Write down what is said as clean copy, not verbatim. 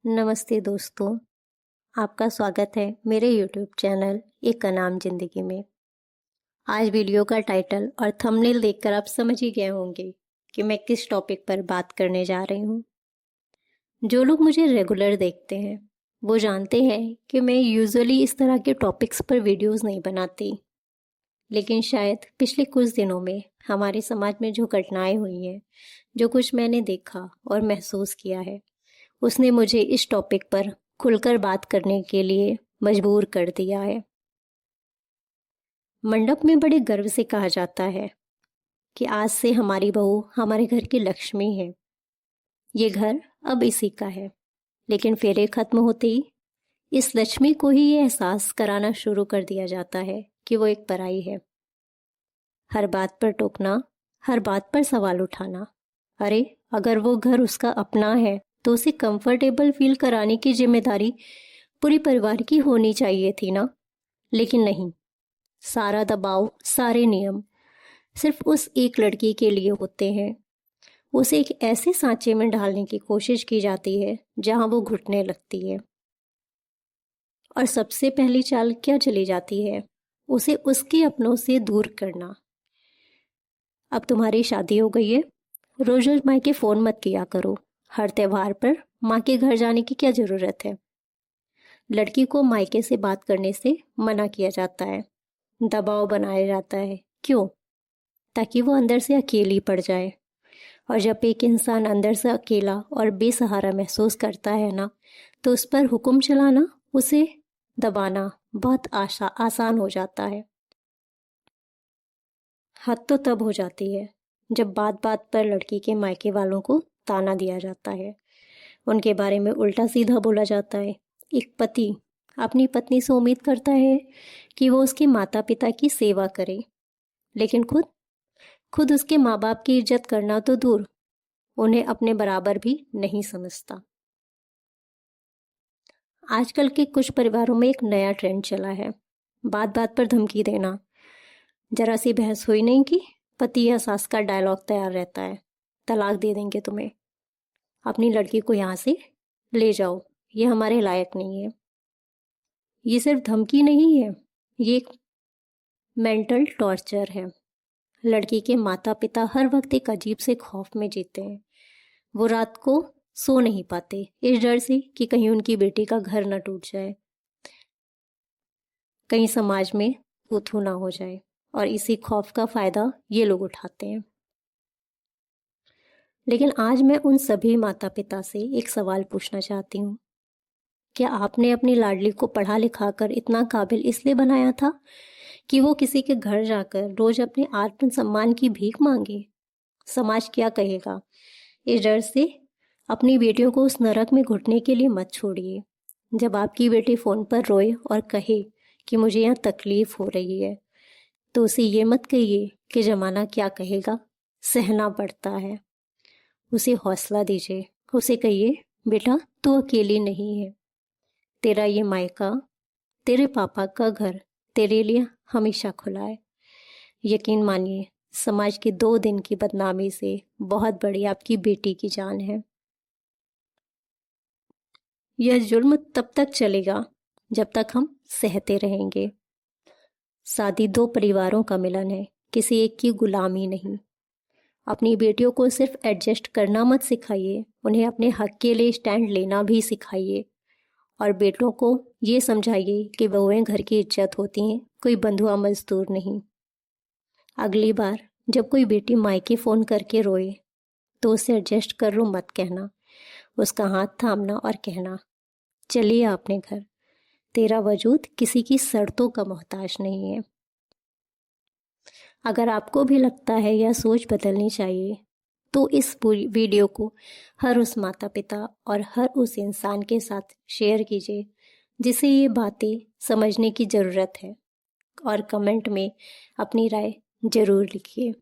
नमस्ते दोस्तों, आपका स्वागत है मेरे यूट्यूब चैनल एक का नाम जिंदगी में। आज वीडियो का टाइटल और थंबनेल देखकर आप समझ ही गए होंगे कि मैं किस टॉपिक पर बात करने जा रही हूँ। जो लोग मुझे रेगुलर देखते हैं वो जानते हैं कि मैं यूजुअली इस तरह के टॉपिक्स पर वीडियोस नहीं बनाती, लेकिन शायद पिछले कुछ दिनों में हमारे समाज में जो घटनाएं हुई हैं, जो कुछ मैंने देखा और महसूस किया है, उसने मुझे इस टॉपिक पर खुलकर बात करने के लिए मजबूर कर दिया है। मंडप में बड़े गर्व से कहा जाता है कि आज से हमारी बहू हमारे घर की लक्ष्मी है। ये घर अब इसी का है, लेकिन फेरे खत्म होते ही इस लक्ष्मी को ही ये एहसास कराना शुरू कर दिया जाता है कि वो एक पराई है। हर बात पर टोकना, हर बात पर सवाल उठाना। अरे अगर वो घर उसका अपना है तो उसे कंफर्टेबल फील कराने की जिम्मेदारी पूरी परिवार की होनी चाहिए थी ना। लेकिन नहीं, सारा दबाव, सारे नियम सिर्फ उस एक लड़की के लिए होते हैं। उसे एक ऐसे सांचे में डालने की कोशिश की जाती है जहां वो घुटने लगती है। और सबसे पहली चाल क्या चली जाती है? उसे उसके अपनों से दूर करना। अब तुम्हारी शादी हो गई है, रोज रोज मायके फोन मत किया करो। हर त्योहार पर माँ के घर जाने की क्या जरूरत है? लड़की को मायके से बात करने से मना किया जाता है, दबाव बनाया जाता है। क्यों? ताकि वो अंदर से अकेली पड़ जाए। और जब एक इंसान अंदर से अकेला और बेसहारा महसूस करता है ना, तो उस पर हुक्म चलाना, उसे दबाना बहुत आसान हो जाता है। हद तो तब हो जाती है जब बात बात पर लड़की के मायके वालों को ताना दिया जाता है, उनके बारे में उल्टा सीधा बोला जाता है। एक पति अपनी पत्नी से उम्मीद करता है कि वो उसके माता पिता की सेवा करे, लेकिन खुद खुद उसके माँ बाप की इज्जत करना तो दूर, उन्हें अपने बराबर भी नहीं समझता। आजकल के कुछ परिवारों में एक नया ट्रेंड चला है, बात बात पर धमकी देना। जरा सी बहस हुई नहीं कि पति या सास का डायलॉग तैयार रहता है, तलाक दे देंगे तुम्हें, अपनी लड़की को यहाँ से ले जाओ, ये हमारे लायक नहीं है। ये सिर्फ धमकी नहीं है, ये एक मेंटल टॉर्चर है। लड़की के माता पिता हर वक्त एक अजीब से खौफ में जीते हैं। वो रात को सो नहीं पाते इस डर से कि कहीं उनकी बेटी का घर न टूट जाए, कहीं समाज में थू ना हो जाए, और इसी खौफ का फायदा ये लोग उठाते हैं। लेकिन आज मैं उन सभी माता पिता से एक सवाल पूछना चाहती हूँ। क्या आपने अपनी लाडली को पढ़ा लिखा कर इतना काबिल इसलिए बनाया था कि वो किसी के घर जाकर रोज अपने आत्म सम्मान की भीख मांगे? समाज क्या कहेगा, इस डर से अपनी बेटियों को उस नरक में घुटने के लिए मत छोड़िए। जब आपकी बेटी फोन पर रोए और कहे कि मुझे यहाँ तकलीफ हो रही है, तो उसे ये मत कहिए कि जमाना क्या कहेगा, सहना पड़ता है। उसे हौसला दीजिए, उसे कहिए बेटा तू अकेली नहीं है, तेरा ये मायका, तेरे पापा का घर तेरे लिए हमेशा खुला है। यकीन मानिए, समाज की 2 दिन की बदनामी से बहुत बड़ी आपकी बेटी की जान है। यह जुल्म तब तक चलेगा जब तक हम सहते रहेंगे। शादी 2 परिवारों का मिलन है, किसी एक की गुलामी नहीं। अपनी बेटियों को सिर्फ एडजस्ट करना मत सिखाइए, उन्हें अपने हक के लिए स्टैंड लेना भी सिखाइए। और बेटों को ये समझाइए कि बहुएं घर की इज्जत होती हैं, कोई बंधुआ मजदूर नहीं। अगली बार जब कोई बेटी मायके फ़ोन करके रोए तो उसे एडजस्ट कर लो मत कहना, उसका हाथ थामना और कहना चलिए अपने घर, तेरा वजूद किसी की शर्तों का मोहताज नहीं है। अगर आपको भी लगता है यह सोच बदलनी चाहिए, तो इस पूरी वीडियो को हर उस माता पिता और हर उस इंसान के साथ शेयर कीजिए जिसे ये बातें समझने की ज़रूरत है, और कमेंट में अपनी राय ज़रूर लिखिए।